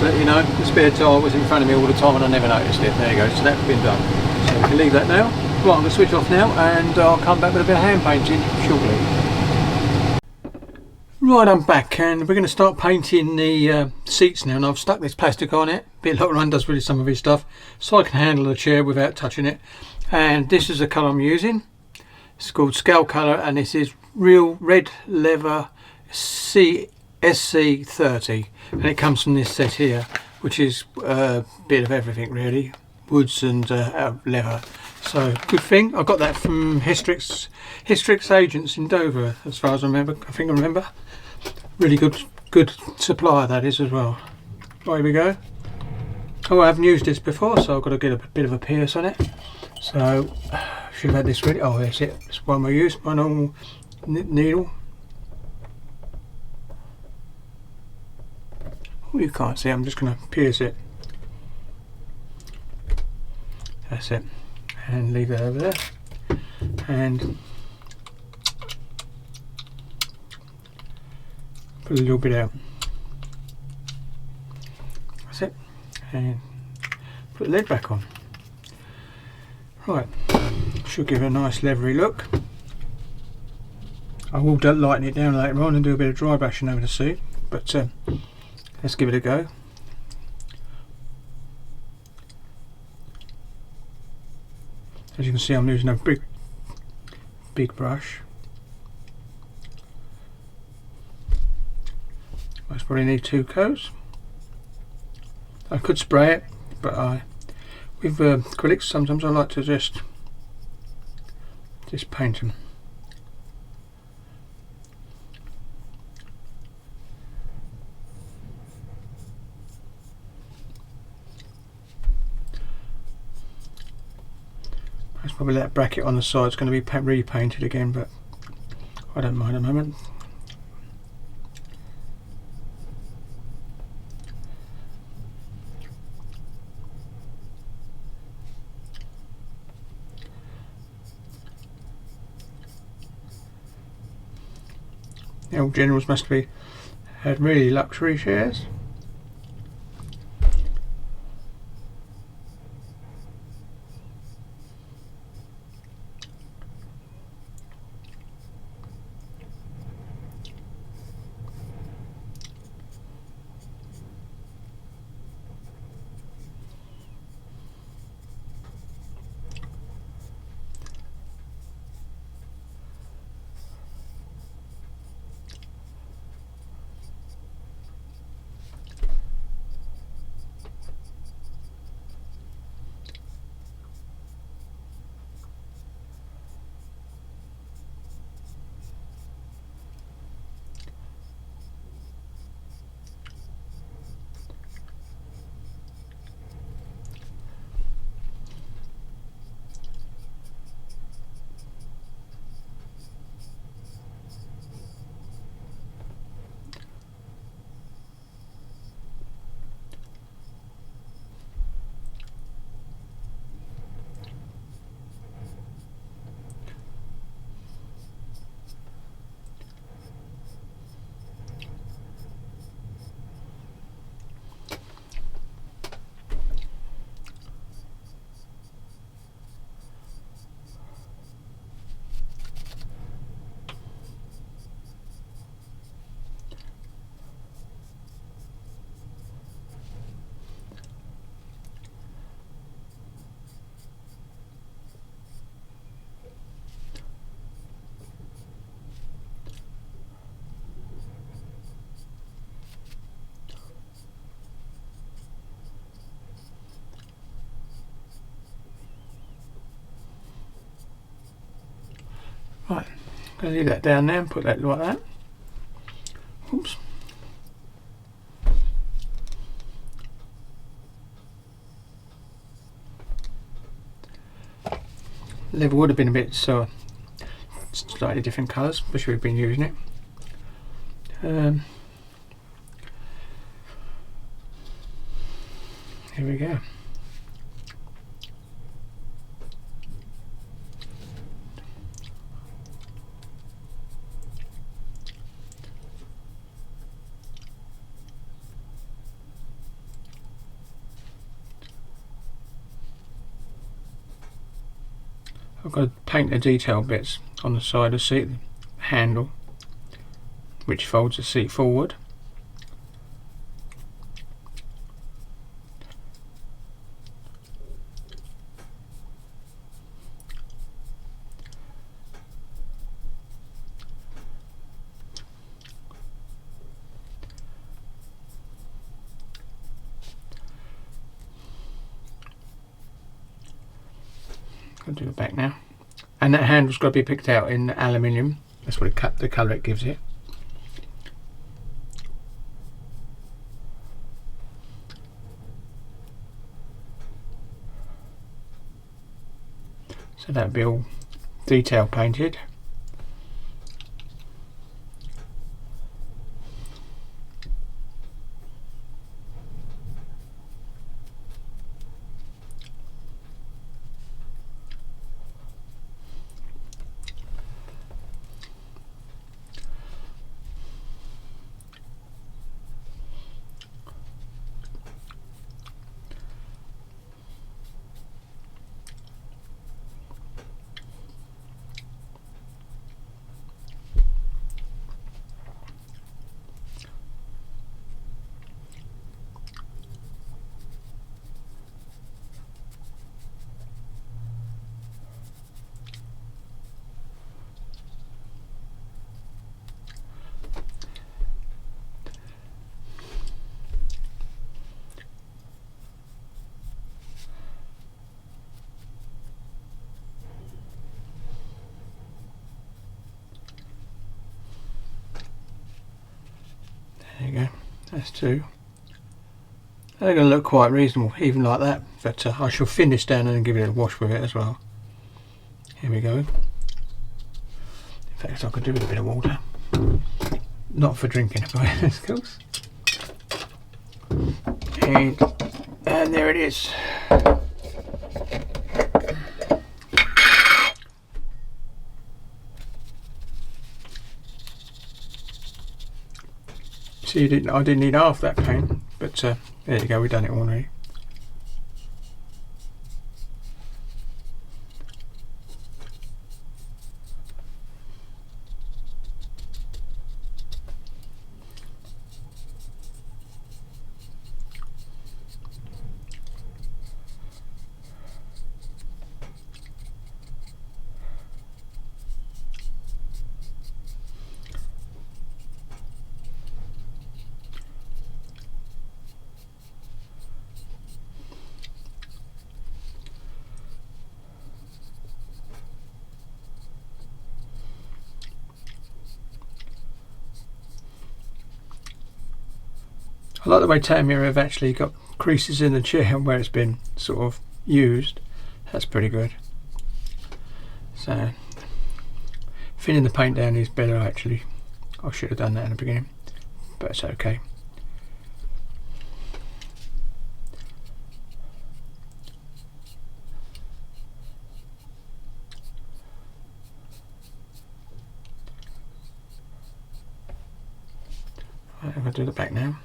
let you know, the spare tyre was in front of me all the time and I never noticed it. There you go, so that's been done. So we can leave that now. Right, I'm going to switch off now and I'll come back with a bit of hand painting shortly. Right, I'm back and we're going to start painting the seats now, and I've stuck this plastic on it, a bit like Run does with some of his stuff, so I can handle the chair without touching it. And this is the colour I'm using. It's called Scale Colour, and this is Real Red Leather SC30, and it comes from this set here, which is a bit of everything really, woods and leather. So good thing I got that from Hystrix Agents in Dover, as far as I remember. I remember. Really good supplier that is as well. Right, here we go. Oh, I haven't used this before, so I've got to get a bit of a pierce on it. So should have had this ready. Oh, that's it. That's one we use. My normal needle. Oh, you can't see. I'm just going to pierce it. That's it. And leave that over there. And put a little bit out. That's it. And put the lid back on. Right, should give it a nice leathery look. I will lighten it down later on and do a bit of dry brushing over the seat, but let's give it a go. As you can see, I'm using a big brush. I probably need 2 coats. I could spray it, but with acrylics sometimes I like to just paint them. Let's probably let that bracket on the side. It's going to be repainted again, but I don't mind a moment. The old generals must have had really luxury chairs. Right, I'm going to leave that down there and put that like that. Oops. Leather would have been a bit slightly different colours, but we've been using it. Here we go. I've got to paint the detail bits on the side of the seat, the handle, which folds the seat forward. I'll do the back now, and that handle's got to be picked out in aluminium. That's what the colour it gives it. So that'll be all detail painted. There you go, that's two. They're going to look quite reasonable, even like that, but I shall thin this down and give it a wash with it as well. Here we go. In fact, I could do with a bit of water. Not for drinking, of course. And there it is. See, I didn't need half that paint, but there you go, we've done it already. I like the way Tamiya have actually got creases in the chair where it's been sort of used. That's pretty good. So thinning the paint down is better actually. I should have done that in the beginning, but it's okay. Right, I'm going to do the back now.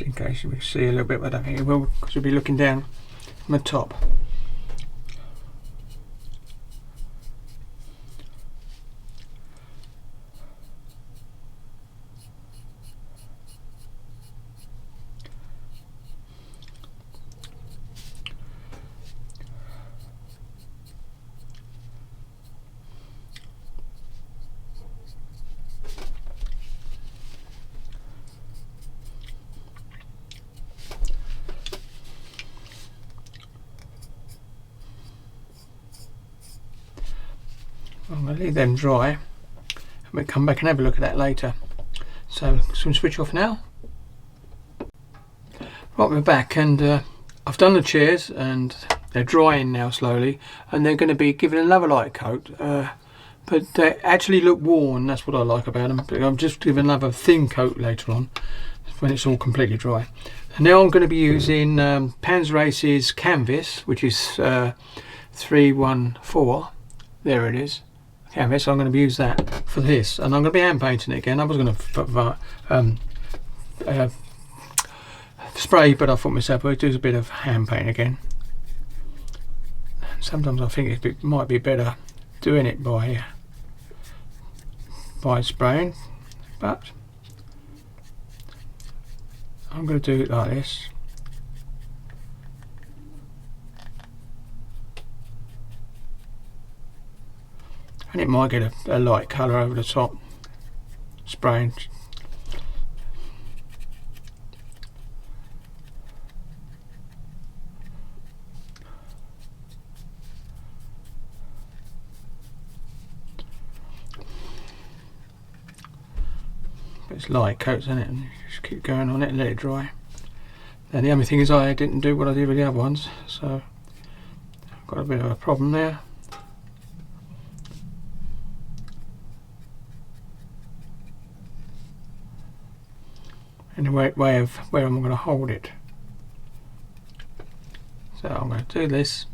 In case you see a little bit, but I don't think it will because you'll be looking down from the top. I'm going to leave them dry and we'll come back and have a look at that later. So we switch off now. Right, we're back, and I've done the chairs and they're drying now slowly, and they're going to be given another light coat. But they actually look worn. That's what I like about them. But I'm just giving another thin coat later on when it's all completely dry. And now I'm going to be using Panzerace's canvas, which is 314. There it is, canvas. I'm going to use that for this, and I'm going to be hand painting it again. I was going to put spray, but I thought myself I'd do a bit of hand paint again. Sometimes I think it might be better doing it by spraying, but I'm going to do it like this. And it might get a light colour over the top, spraying. It's light coats, isn't it? And just keep going on it and let it dry. And the only thing is I didn't do what I did with the other ones, so I've got a bit of a problem there. And the way of where I'm going to hold it. So I'm going to do this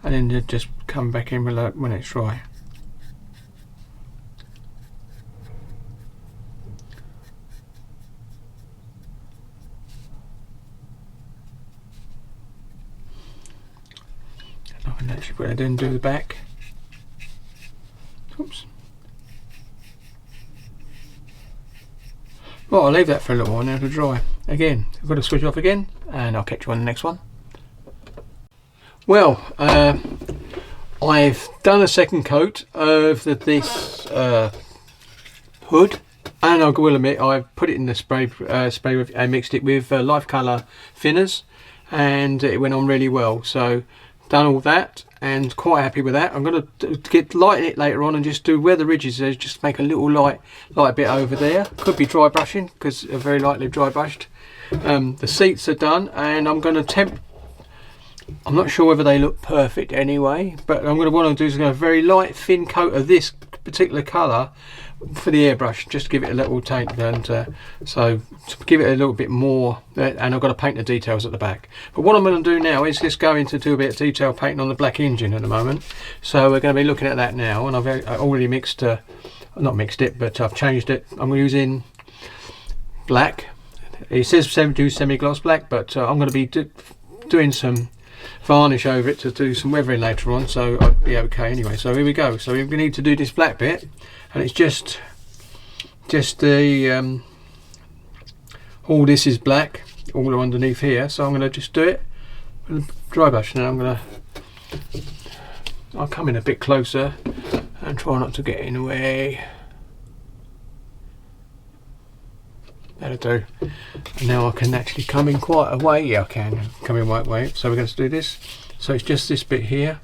and then just come back in when it's dry. I can actually put it in and do the back. Oops. Well, I'll leave that for a little while now to dry. Again, I've got to switch off again, and I'll catch you on the next one. Well, I've done a second coat of this hood, and I will admit I put it in the spray I mixed it with Life Colour thinners, and it went on really well. So done all that and quite happy with that. I'm going to lighten it later on and just do where the ridges is, just make a little light bit over there. Could be dry brushing because they're very lightly dry brushed. The seats are done, and I'm going to I'm not sure whether they look perfect anyway, but what I want to do is a very light thin coat of this particular colour for the airbrush, just to give it a little taint, and so to give it a little bit more, and I've got to paint the details at the back. But what I'm going to do now is just go in to do a bit of detail painting on the black engine at the moment, so we're going to be looking at that now. And I've already mixed, not mixed it, but I've changed it. I'm using black. It says do semi-gloss black, but I'm going to be doing some varnish over it to do some weathering later on, so I'll be okay anyway. So here we go. So we need to do this black bit, and it's just the all this is black all underneath here, so I'm going to just do it with a dry brush. Now I'll come in a bit closer and try not to get in the way. That'll do. And now I can actually come in quite a way. Yeah, I can come in right way. So we're going to do this. So it's just this bit here,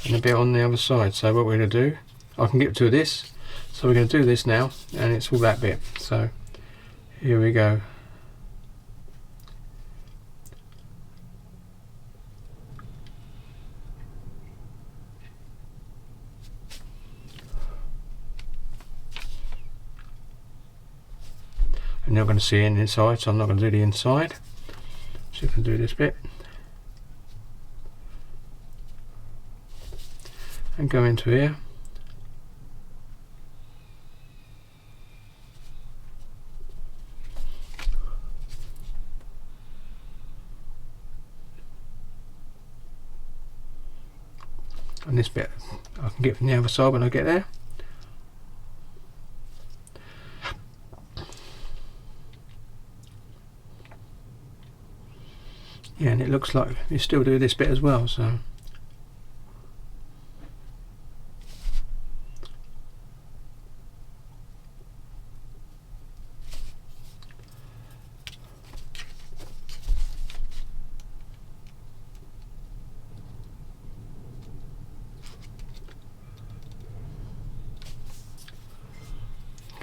and a bit on the other side. So what we're going to do, I can get to this. So we're going to do this now, and it's all that bit. So here we go. I'm not going to see any inside, so I'm not going to do the inside. So you can do this bit and go into here. And this bit I can get from the other side when I get there. Yeah, and it looks like you still do this bit as well, so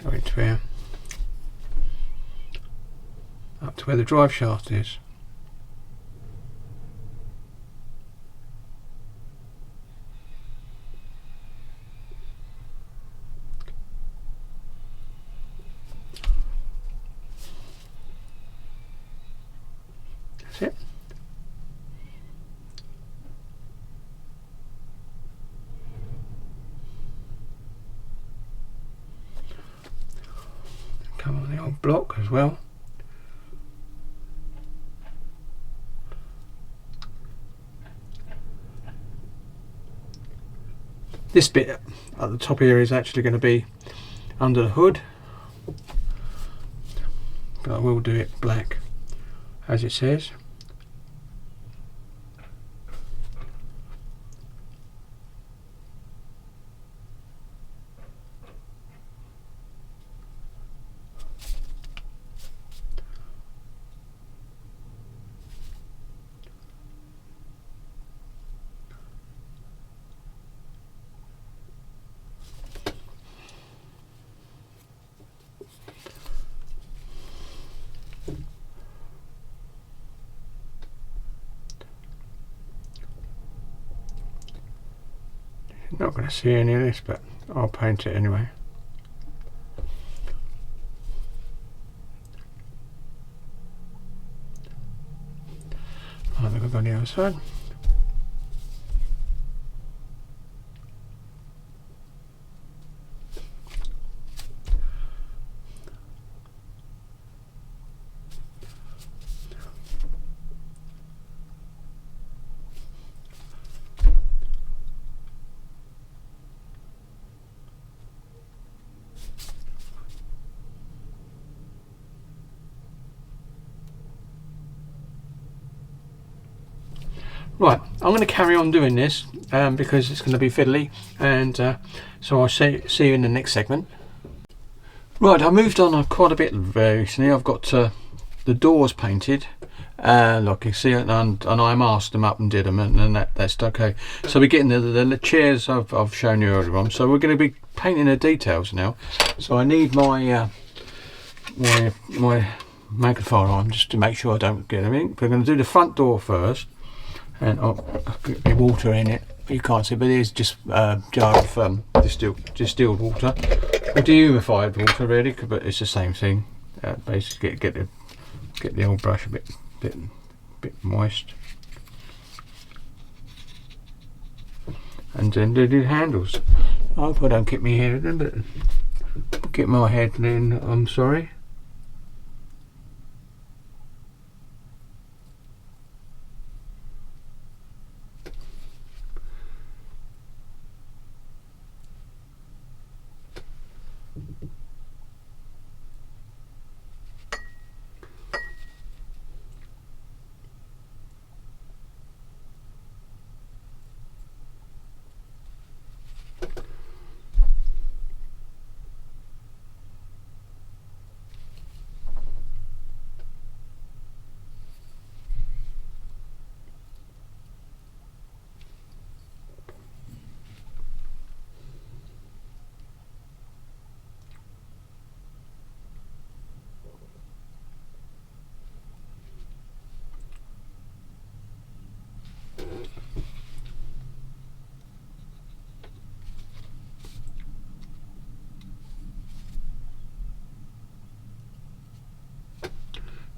go into here up to where the drive shaft is. That's it. Come on the old block as well. This bit at the top here is actually going to be under the hood, but I will do it black as it says. Not going to see any of this, but I'll paint it anyway. Right, then we'll go on the other side. Right, I'm going to carry on doing this because it's going to be fiddly, and so I'll see you in the next segment. Right, I moved on quite a bit recently. I've got the doors painted, like you see, and I masked them up and did them, and that's okay. So we're getting the chairs I've shown you earlier on. So we're going to be painting the details now. So I need my my magnifier on just to make sure I don't get anything. We're going to do the front door first. And I'll get water in it. You can't see, but it is just a jar of distilled water, or dehumidified water, really. But it's the same thing. Basically, get the old brush a bit moist, and then do the handles. I hope I don't get my hair in them, but get my head in. I'm sorry.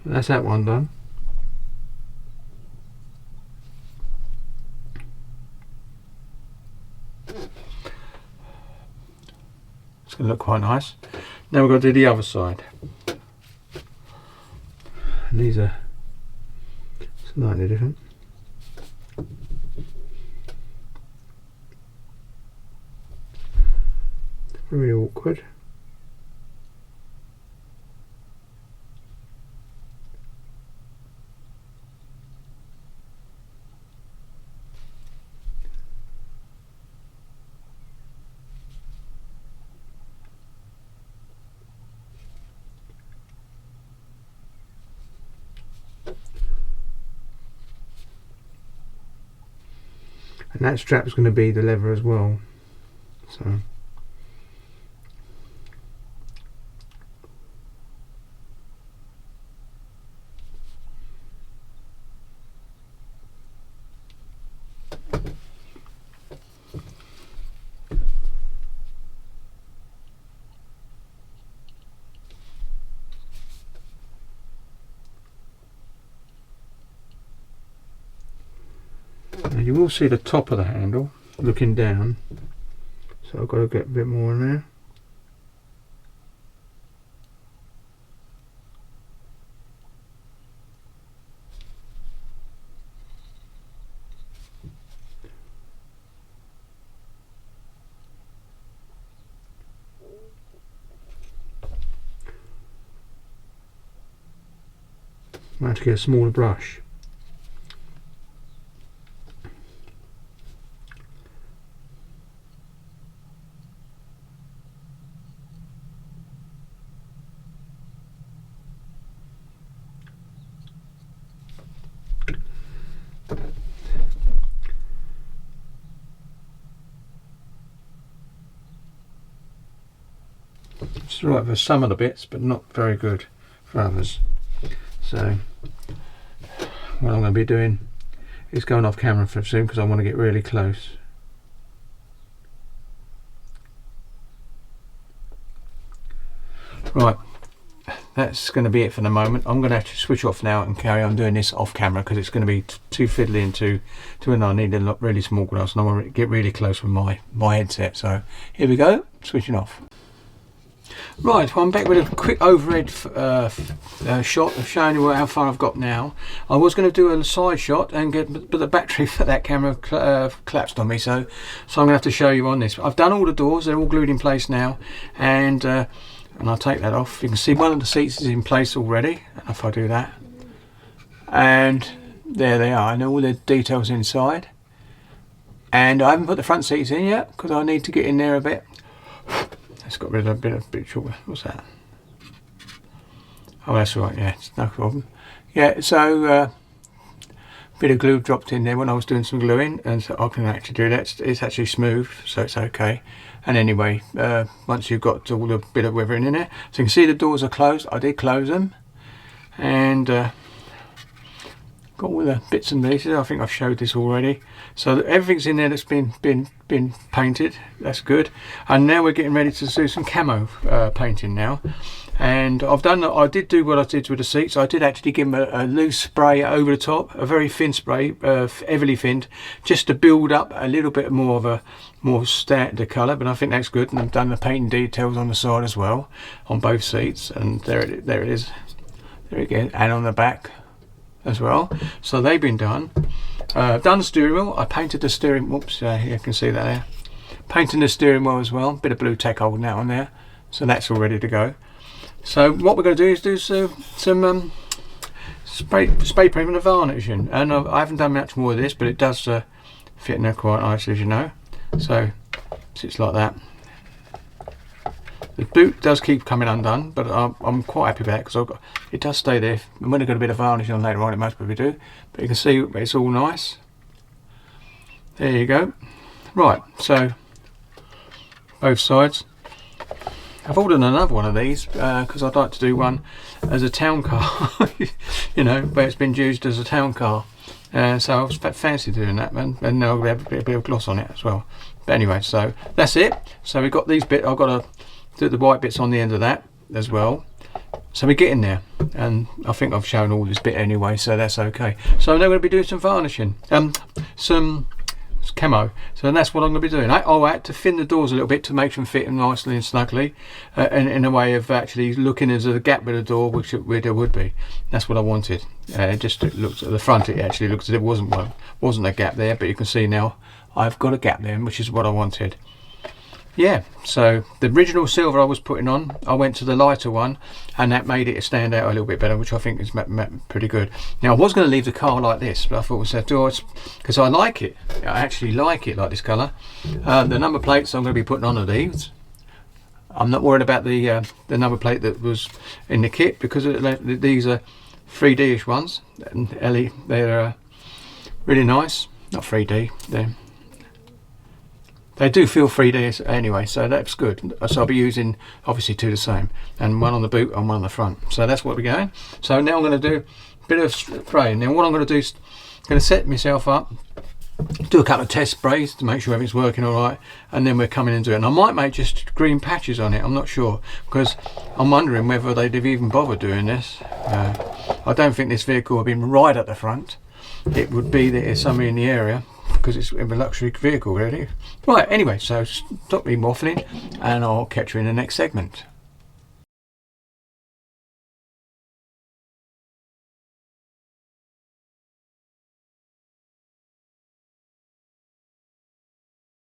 That's that one done. It's going to look quite nice. Now we're going to do the other side. And these are slightly different. Very awkward. And that strap's going to be the leather as well. So Now you will see the top of the handle looking down, so I've got to get a bit more in there. I have to get a smaller brush. It's right for some of the bits, but not very good for others. So what I'm going to be doing is going off camera for soon because I want to get really close. Right, that's going to be it for the moment. I'm going to have to switch off now and carry on doing this off camera because it's going to be too fiddly and too and I need a really small glass and I want to get really close with my headset. So here we go, switching off. Right, well, I'm back with a quick overhead shot of showing you how far I've got now. I was going to do a side shot and but the battery for that camera collapsed on me, so I'm going to have to show you on this. I've done all the doors; they're all glued in place now, and I'll take that off. You can see one of the seats is in place already. If I do that, and there they are, and all the details inside. And I haven't put the front seats in yet because I need to get in there a bit. It's got rid of a bit short. What's that? Oh, that's right. Yeah, it's no problem. Yeah, so a bit of glue dropped in there when I was doing some gluing, and so I can actually do that. It's actually smooth, so it's okay. And anyway, once you've got all the bit of weathering in there, so you can see the doors are closed. I did close them, and got all the bits and pieces. I think I've showed this already. So everything's in there that's been painted. That's good. And now we're getting ready to do some camo painting now. And I did do what I did with the seats. I did actually give them a loose spray over the top, a very thin spray, heavily thinned, just to build up a little bit more of a more standard colour. But I think that's good. And I've done the painting details on the side as well, on both seats. And there it is. There it is. And on the back as well. So they've been done. I've done the steering wheel. I painted the steering. Whoops, you can see that there. Painting the steering wheel as well. Bit of blue tack holding that on there. So that's all ready to go. So what we're going to do is do some spray paint and varnishing. And I haven't done much more of this, but it does fit in there quite nicely, as you know. So sits like that. The boot does keep coming undone, but I'm quite happy with that because it does stay there. I'm going to get a bit of varnish on later on, it most probably do, but you can see it's all nice. There you go. Right, so both sides. I've ordered another one of these because I'd like to do one as a town car, you know, where it's been used as a town car. So I was fancy doing that, and I'll have a bit of gloss on it as well. But anyway, so that's it. So we've got these bits. I've got to do the white bits on the end of that as well. So we're getting there, and I think I've shown all this bit anyway, so that's okay. So I'm now going to be doing some varnishing, some camo. So that's what I'm going to be doing. I had to thin the doors a little bit to make them fit nicely and snugly, in a way of actually looking as a gap with the door, where there would be. That's what I wanted. It just looked at the front. It actually looked as if it wasn't a gap there, but you can see now I've got a gap there, which is what I wanted. Yeah, so the original silver I was putting on, I went to the lighter one, and that made it stand out a little bit better, which I think is pretty good. Now I was going to leave the car like this, but I thought because I like it. I actually like it like this colour. The number plates I'm going to be putting on are these. I'm not worried about the number plate that was in the kit because these are 3D-ish ones. And they're really nice. Not 3D. They do feel 3D anyway, so that's good. So I'll be using obviously two the same, and one on the boot and one on the front. So that's what we're going. So now I'm going to do a bit of spraying. Now what I'm going to do is I'm going to set myself up, do a couple of test sprays to make sure everything's working all right, and then we're coming into it. And I might make just green patches on it. I'm not sure because I'm wondering whether they'd have even bothered doing this. I don't think this vehicle would have been right at the front. It would be that it's somewhere in the area. because it's a luxury vehicle really. Right, anyway, so stop me waffling and I'll catch you in the next segment.